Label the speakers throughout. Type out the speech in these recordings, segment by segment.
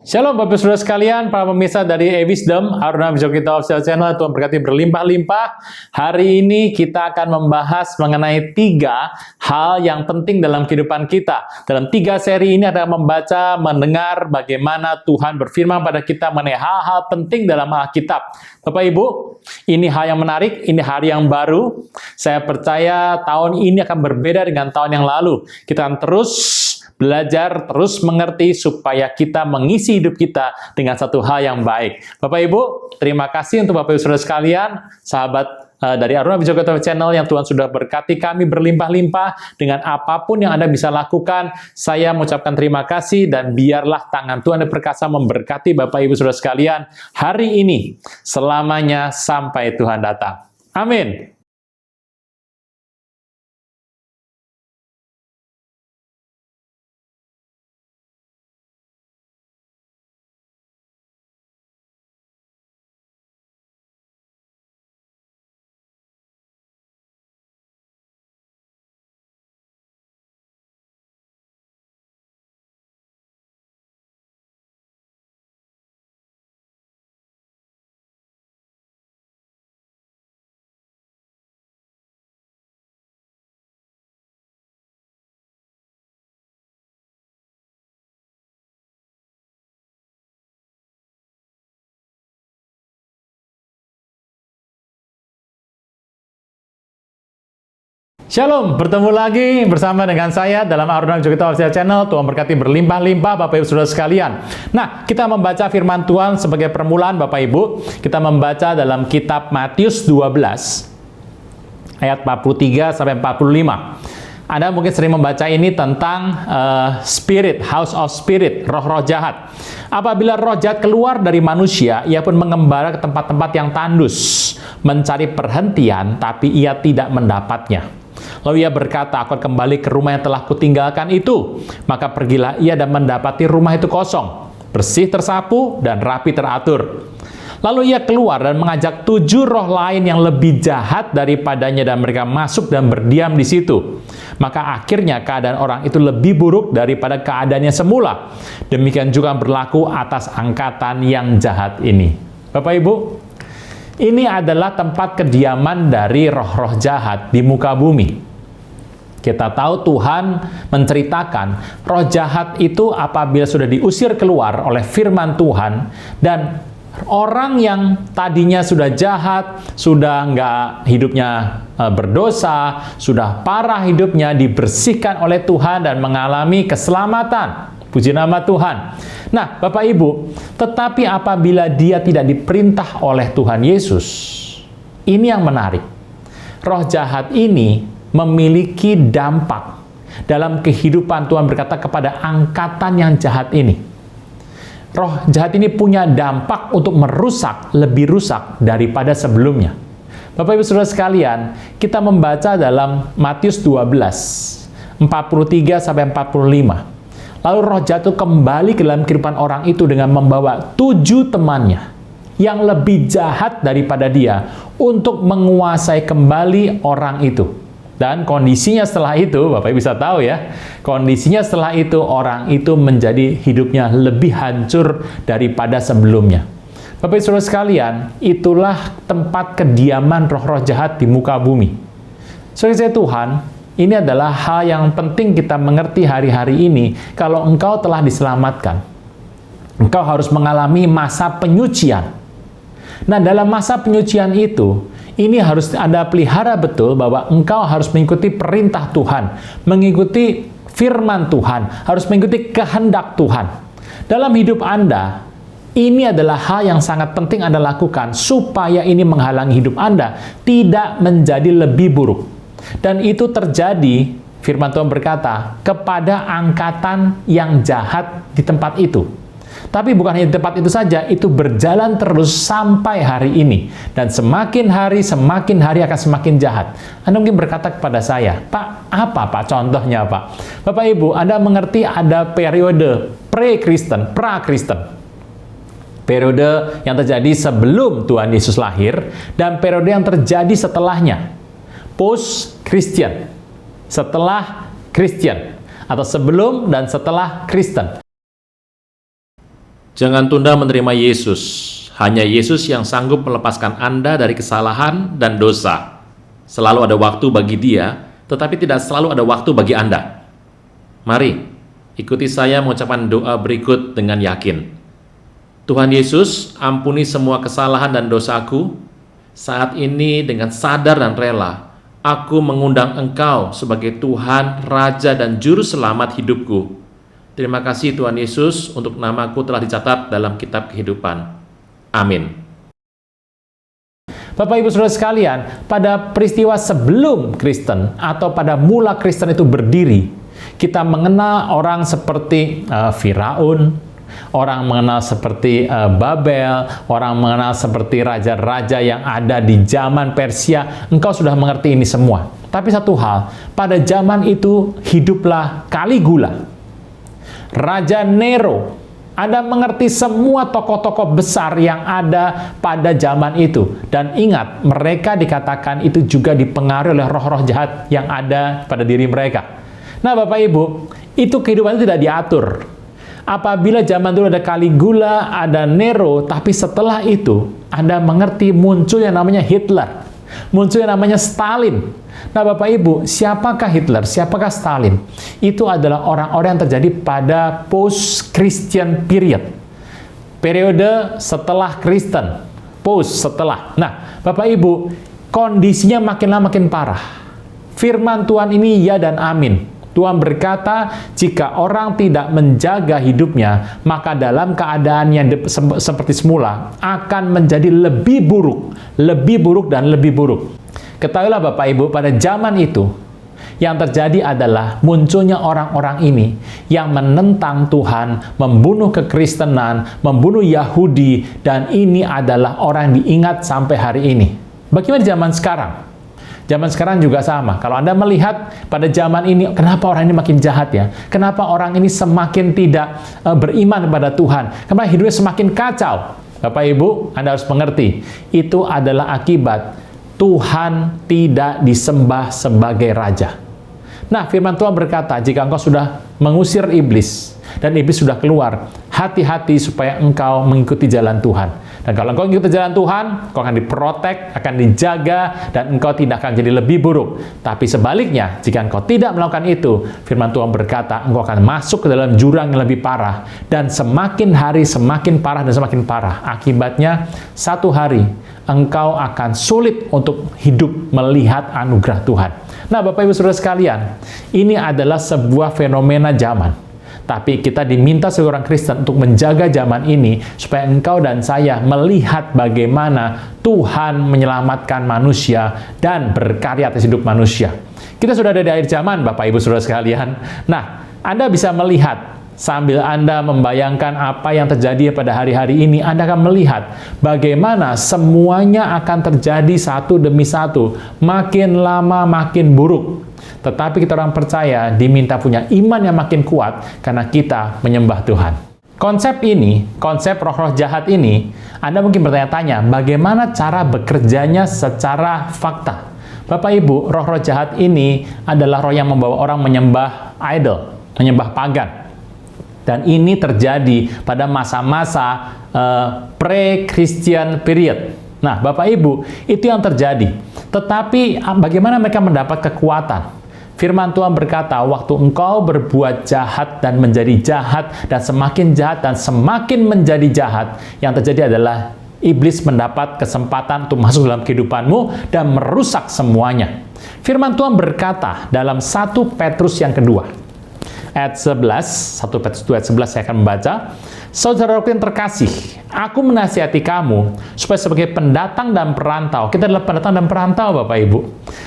Speaker 1: Shalom Bapak Saudara sekalian, para pemirsa dari E-Wisdom, Aruna Bijak kita Official Channel, Tuhan berkati berlimpah-limpah. Hari ini kita akan membahas mengenai 3 hal yang penting dalam kehidupan kita. Dalam 3 seri ini ada membaca, mendengar bagaimana Tuhan berfirman pada kita mengenai hal-hal penting dalam Alkitab. Bapak Ibu, ini hal yang menarik, ini hari yang baru. Saya percaya tahun ini akan berbeda dengan tahun yang lalu. Kita akan terus belajar, terus mengerti supaya kita mengisi hidup kita dengan satu hal yang baik. Bapak Ibu, terima kasih untuk Bapak Ibu Saudara sekalian, sahabat dari Aruna Bijak Channel yang Tuhan sudah berkati kami berlimpah-limpah dengan apapun yang Anda bisa lakukan. Saya mengucapkan terima kasih dan biarlah tangan Tuhan yang perkasa memberkati Bapak Ibu Saudara sekalian hari ini selamanya sampai Tuhan datang. Amin. Shalom, bertemu lagi bersama dengan saya dalam Aruna Bijak Official Channel. Tuhan berkati berlimpah-limpah Bapak Ibu Saudara sekalian. Nah, kita membaca firman Tuhan sebagai permulaan Bapak Ibu. Kita membaca dalam kitab Matius 12 ayat 43 sampai 45. Anda mungkin sering membaca ini tentang spirit, house of spirit, roh-roh jahat. Apabila roh jahat keluar dari manusia, ia pun mengembara ke tempat-tempat yang tandus, mencari perhentian, tapi ia tidak mendapatnya. Lalu ia berkata, aku akan kembali ke rumah yang telah kutinggalkan itu. Maka pergilah ia dan mendapati rumah itu kosong, bersih tersapu, dan rapi teratur. Lalu ia keluar dan mengajak 7 roh lain yang lebih jahat daripadanya, dan mereka masuk dan berdiam di situ. Maka akhirnya keadaan orang itu lebih buruk daripada keadaannya semula. Demikian juga berlaku atas angkatan yang jahat ini. Bapak Ibu, ini adalah tempat kediaman dari roh-roh jahat di muka bumi. Kita tahu Tuhan menceritakan roh jahat itu apabila sudah diusir keluar oleh firman Tuhan, dan orang yang tadinya sudah jahat, sudah nggak hidupnya berdosa, sudah parah hidupnya, dibersihkan oleh Tuhan dan mengalami keselamatan. Puji nama Tuhan. Nah, Bapak Ibu, tetapi apabila dia tidak diperintah oleh Tuhan Yesus, ini yang menarik. Roh jahat ini memiliki dampak dalam kehidupan. Tuhan berkata kepada angkatan yang jahat ini. Roh jahat ini punya dampak untuk merusak, lebih rusak daripada sebelumnya. Bapak Ibu Saudara sekalian, kita membaca dalam Matius 12, 43 sampai 45. Lalu roh jahat itu kembali ke dalam kehidupan orang itu dengan membawa 7 temannya yang lebih jahat daripada dia untuk menguasai kembali orang itu. Dan kondisinya setelah itu, Bapak Ibu bisa tahu ya, kondisinya setelah itu orang itu menjadi hidupnya lebih hancur daripada sebelumnya. Bapak Ibu Saudara sekalian, itulah tempat kediaman roh-roh jahat di muka bumi. Saudara Tuhan, ini adalah hal yang penting kita mengerti hari-hari ini. Kalau engkau telah diselamatkan, engkau harus mengalami masa penyucian. Nah, dalam masa penyucian itu, ini harus Anda pelihara betul bahwa engkau harus mengikuti perintah Tuhan, mengikuti firman Tuhan, harus mengikuti kehendak Tuhan. Dalam hidup Anda, ini adalah hal yang sangat penting Anda lakukan supaya ini menghalangi hidup Anda tidak menjadi lebih buruk. Dan itu terjadi, firman Tuhan berkata, kepada angkatan yang jahat di tempat itu. Tapi bukan hanya di tempat itu saja, itu berjalan terus sampai hari ini. Dan semakin hari akan semakin jahat. Anda mungkin berkata kepada saya, Pak, apa Pak contohnya Pak? Bapak Ibu, Anda mengerti ada periode pre-Kristen, pra-Kristen. Periode yang terjadi sebelum Tuhan Yesus lahir, dan periode yang terjadi setelahnya. Post-Christian. Setelah Christian. Atau sebelum dan setelah Kristen.
Speaker 2: Jangan tunda menerima Yesus. Hanya Yesus yang sanggup melepaskan Anda dari kesalahan dan dosa. Selalu ada waktu bagi Dia, tetapi tidak selalu ada waktu bagi Anda. Mari, ikuti saya mengucapkan doa berikut dengan yakin. Tuhan Yesus, ampuni semua kesalahan dan dosaku. Saat ini dengan sadar dan rela, aku mengundang Engkau sebagai Tuhan, Raja, dan Juru Selamat hidupku. Terima kasih Tuhan Yesus untuk namaku telah dicatat dalam kitab kehidupan. Amin.
Speaker 1: Bapak Ibu Saudara sekalian, pada peristiwa sebelum Kristen atau pada mula Kristen itu berdiri, kita mengenal orang seperti Firaun, orang mengenal seperti Babel, orang mengenal seperti raja-raja yang ada di zaman Persia. Engkau sudah mengerti ini semua. Tapi satu hal, pada zaman itu hiduplah Caligula, Raja Nero. Anda mengerti semua tokoh-tokoh besar yang ada pada zaman itu. Dan ingat, mereka dikatakan itu juga dipengaruhi oleh roh-roh jahat yang ada pada diri mereka. Nah, Bapak Ibu, itu kehidupan itu tidak diatur. Apabila zaman dulu ada Caligula, ada Nero, tapi setelah itu Anda mengerti muncul yang namanya Hitler, muncul yang namanya Stalin. Nah, Bapak Ibu, siapakah Hitler? Siapakah Stalin? Itu adalah orang-orang yang terjadi pada post-Christian period. Periode setelah Kristen. Setelah. Nah, Bapak Ibu, kondisinya makin lama makin parah. Firman Tuhan ini ya dan amin. Tuhan berkata, jika orang tidak menjaga hidupnya, maka dalam keadaan yang seperti semula akan menjadi lebih buruk dan lebih buruk. Ketahuilah Bapak Ibu, pada zaman itu yang terjadi adalah munculnya orang-orang ini yang menentang Tuhan, membunuh kekristenan, membunuh Yahudi, dan ini adalah orang yang diingat sampai hari ini. Bagaimana zaman sekarang? Zaman sekarang juga sama. Kalau Anda melihat pada zaman ini, kenapa orang ini makin jahat ya? Kenapa orang ini semakin tidak beriman kepada Tuhan? Kenapa hidupnya semakin kacau? Bapak Ibu, Anda harus mengerti, itu adalah akibat Tuhan tidak disembah sebagai Raja. Nah, firman Tuhan berkata, jika engkau sudah mengusir iblis, dan iblis sudah keluar, hati-hati supaya engkau mengikuti jalan Tuhan. Dan kalau engkau mengikuti jalan Tuhan, engkau akan diprotek, akan dijaga, dan engkau tidak akan jadi lebih buruk. Tapi sebaliknya, jika engkau tidak melakukan itu, firman Tuhan berkata, engkau akan masuk ke dalam jurang yang lebih parah, dan semakin hari semakin parah dan semakin parah. Akibatnya, satu hari, engkau akan sulit untuk hidup melihat anugerah Tuhan. Nah, Bapak Ibu Saudara sekalian, ini adalah sebuah fenomena zaman. Tapi kita diminta sebagai orang Kristen untuk menjaga zaman ini supaya engkau dan saya melihat bagaimana Tuhan menyelamatkan manusia dan berkarya atas hidup manusia. Kita sudah ada di akhir zaman, Bapak Ibu Saudara sekalian. Nah, Anda bisa melihat sambil Anda membayangkan apa yang terjadi pada hari-hari ini, Anda akan melihat bagaimana semuanya akan terjadi satu demi satu, makin lama makin buruk. Tetapi kita orang percaya diminta punya iman yang makin kuat karena kita menyembah Tuhan. Konsep ini, konsep roh-roh jahat ini, Anda mungkin bertanya-tanya, bagaimana cara bekerjanya secara fakta? Bapak Ibu, roh-roh jahat ini adalah roh yang membawa orang menyembah idol, menyembah pagan. Dan ini terjadi pada masa-masa pre-Christian period. Nah, Bapak Ibu, itu yang terjadi. Tetapi bagaimana mereka mendapat kekuatan? Firman Tuhan berkata, waktu engkau berbuat jahat dan menjadi jahat, dan semakin menjadi jahat, yang terjadi adalah iblis mendapat kesempatan untuk masuk dalam kehidupanmu dan merusak semuanya. Firman Tuhan berkata dalam 1 Petrus yang kedua, ayat 11, 1 Petrus 2 ayat 11 saya akan membaca. Saudara-saudaraku yang terkasih, aku menasihati kamu supaya sebagai pendatang dan perantau, kita adalah pendatang dan perantau Bapak Ibu.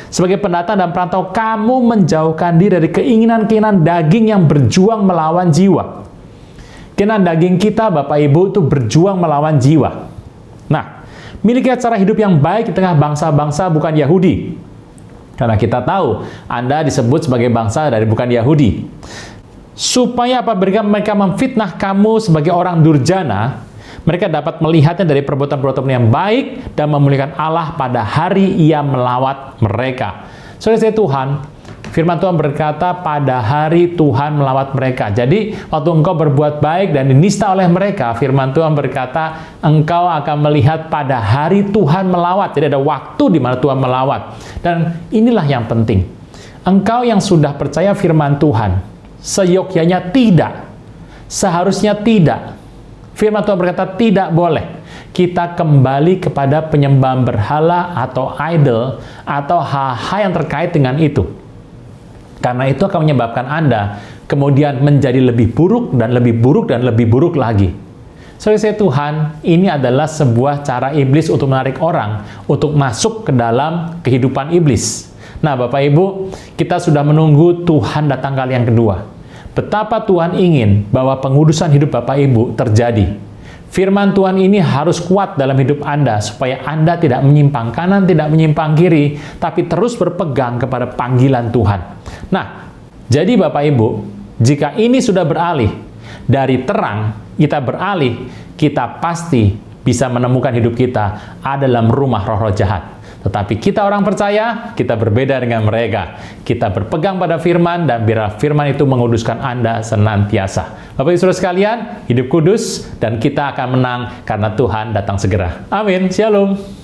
Speaker 1: Sebagai pendatang dan perantau, kamu menjauhkan diri dari keinginan-keinginan daging yang berjuang melawan jiwa. Keinginan daging kita Bapak Ibu itu berjuang melawan jiwa. Nah, milikilah cara hidup yang baik di tengah bangsa-bangsa bukan Yahudi. Karena kita tahu Anda disebut sebagai bangsa dari bukan Yahudi. Supaya apabila mereka memfitnah kamu sebagai orang durjana, mereka dapat melihatnya dari perbuatan-perbuatan yang baik dan memuliakan Allah pada hari Ia melawat mereka. Saudara Tuhan, Firman Tuhan berkata, pada hari Tuhan melawat mereka. Jadi, waktu engkau berbuat baik dan dinista oleh mereka, firman Tuhan berkata, engkau akan melihat pada hari Tuhan melawat. Jadi, ada waktu di mana Tuhan melawat. Dan inilah yang penting. Engkau yang sudah percaya firman Tuhan, seyogyanya tidak, seharusnya tidak. Firman Tuhan berkata, tidak boleh kita kembali kepada penyembahan berhala atau idol atau hal-hal yang terkait dengan itu. Karena itu akan menyebabkan Anda kemudian menjadi lebih buruk dan lebih buruk dan lebih buruk lagi. Saudara Tuhan, ini adalah sebuah cara iblis untuk menarik orang untuk masuk ke dalam kehidupan iblis. Nah, Bapak Ibu, kita sudah menunggu Tuhan datang kali yang kedua. Betapa Tuhan ingin bahwa pengudusan hidup Bapak Ibu terjadi. Firman Tuhan ini harus kuat dalam hidup Anda, supaya Anda tidak menyimpang kanan, tidak menyimpang kiri, tapi terus berpegang kepada panggilan Tuhan. Nah, jadi Bapak Ibu, jika ini sudah beralih, dari terang, kita beralih, kita pasti bisa menemukan hidup kita ada dalam rumah roh-roh jahat. Tetapi kita orang percaya, kita berbeda dengan mereka. Kita berpegang pada firman, dan biarlah firman itu menguduskan Anda senantiasa. Bapak Ibu Saudara sekalian, hidup kudus, dan kita akan menang karena Tuhan datang segera. Amin. Shalom.